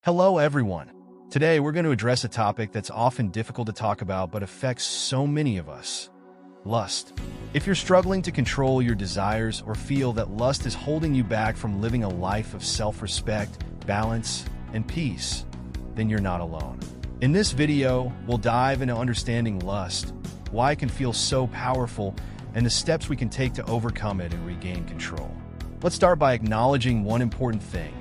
Hello, everyone. Today, we're going to address a topic that's often difficult to talk about but affects so many of us: lust. If you're struggling to control your desires or feel that lust is holding you back from living a life of self-respect, balance, and peace, then you're not alone. In this video, we'll dive into understanding lust, why it can feel so powerful, and the steps we can take to overcome it and regain control. Let's start by acknowledging one important thing.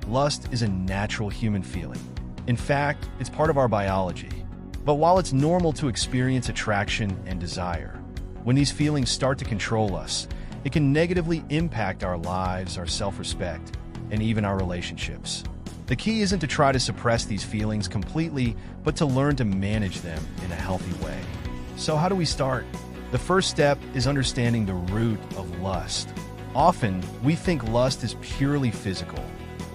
Lust is a natural human feeling. In fact, it's part of our biology. But while it's normal to experience attraction and desire, when these feelings start to control us, it can negatively impact our lives, our self-respect, and even our relationships. The key isn't to try to suppress these feelings completely, but to learn to manage them in a healthy way. So how do we start? The first step is understanding the root of lust. Often, we think lust is purely physical,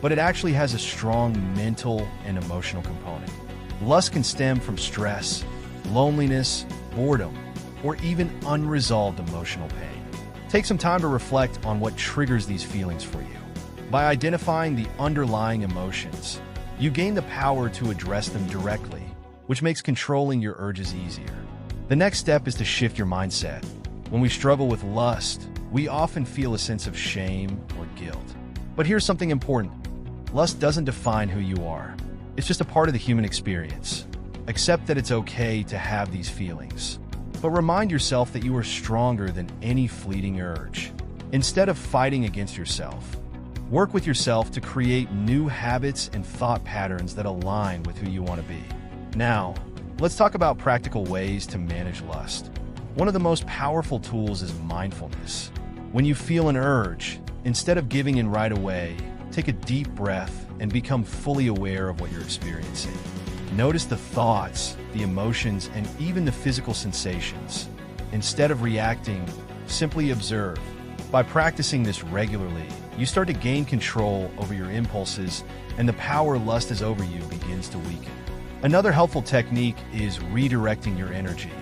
but it actually has a strong mental and emotional component. Lust can stem from stress, loneliness, boredom, or even unresolved emotional pain. Take some time to reflect on what triggers these feelings for you. By identifying the underlying emotions, you gain the power to address them directly, which makes controlling your urges easier. The next step is to shift your mindset. When we struggle with lust, we often feel a sense of shame or guilt. But here's something important. Lust doesn't define who you are. It's just a part of the human experience. Accept that it's okay to have these feelings. But remind yourself that you are stronger than any fleeting urge. Instead of fighting against yourself, work with yourself to create new habits and thought patterns that align with who you want to be. Now, let's talk about practical ways to manage lust. One of the most powerful tools is mindfulness. When you feel an urge, instead of giving in right away, take a deep breath and become fully aware of what you're experiencing. Notice the thoughts, the emotions, and even the physical sensations. Instead of reacting, simply observe. By practicing this regularly, you start to gain control over your impulses, and the power lust has over you begins to weaken. Another helpful technique is redirecting your energy.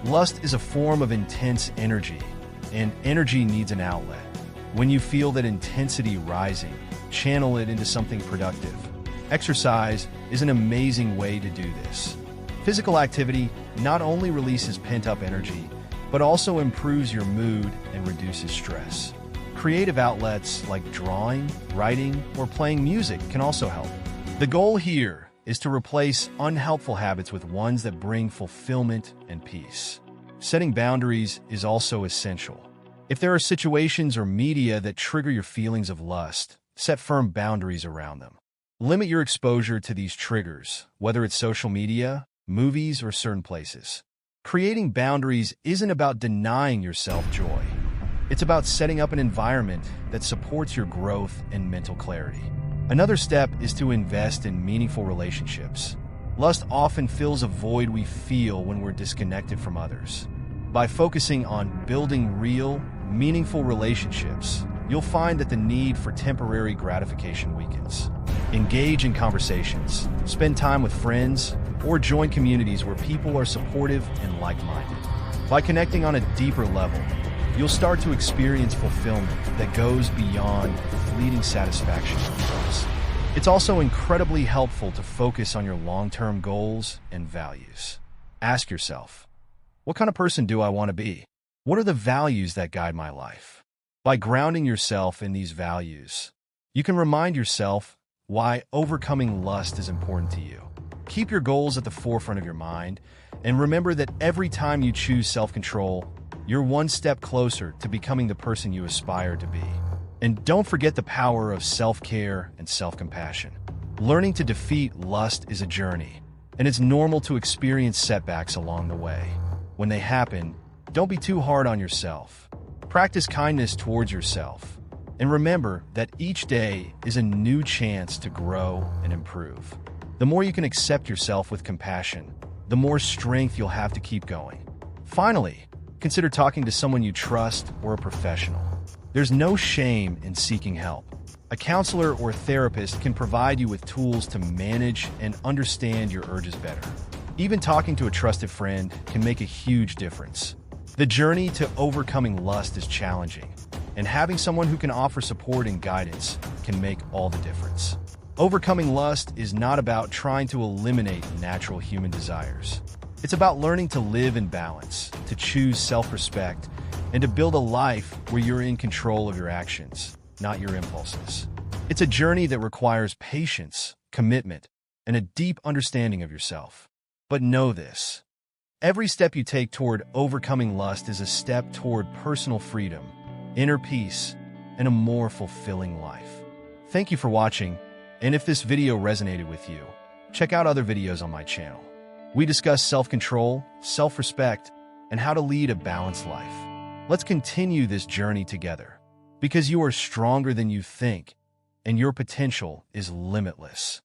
Lust is a form of intense energy, and energy needs an outlet. When you feel that intensity rising, channel it into something productive. Exercise is an amazing way to do this. Physical activity not only releases pent-up energy, but also improves your mood and reduces stress. Creative outlets like drawing, writing, or playing music can also help. The goal here is to replace unhelpful habits with ones that bring fulfillment and peace. Setting boundaries is also essential. If there are situations or media that trigger your feelings of lust, set firm boundaries around them. Limit your exposure to these triggers, whether it's social media, movies, or certain places. Creating boundaries isn't about denying yourself joy. It's about setting up an environment that supports your growth and mental clarity. Another step is to invest in meaningful relationships. Lust often fills a void we feel when we're disconnected from others. By focusing on building real, meaningful relationships, you'll find that the need for temporary gratification weakens. Engage in conversations, spend time with friends, or join communities where people are supportive and like-minded. By connecting on a deeper level, you'll start to experience fulfillment that goes beyond fleeting satisfaction of lust. It's also incredibly helpful to focus on your long-term goals and values. Ask yourself, what kind of person do I want to be? What are the values that guide my life? By grounding yourself in these values, you can remind yourself why overcoming lust is important to you. Keep your goals at the forefront of your mind, and remember that every time you choose self-control, you're one step closer to becoming the person you aspire to be. And don't forget the power of self-care and self-compassion. Learning to defeat lust is a journey, and it's normal to experience setbacks along the way. When they happen, don't be too hard on yourself. Practice kindness towards yourself, and remember that each day is a new chance to grow and improve. The more you can accept yourself with compassion, the more strength you'll have to keep going. Finally, consider talking to someone you trust or a professional. There's no shame in seeking help. A counselor or therapist can provide you with tools to manage and understand your urges better. Even talking to a trusted friend can make a huge difference. The journey to overcoming lust is challenging, and having someone who can offer support and guidance can make all the difference. Overcoming lust is not about trying to eliminate natural human desires. It's about learning to live in balance, to choose self-respect, and to build a life where you're in control of your actions, not your impulses. It's a journey that requires patience, commitment, and a deep understanding of yourself. But know this: every step you take toward overcoming lust is a step toward personal freedom, inner peace, and a more fulfilling life. Thank you for watching, and if this video resonated with you, check out other videos on my channel. We discuss self-control, self-respect, and how to lead a balanced life. Let's continue this journey together, because you are stronger than you think, and your potential is limitless.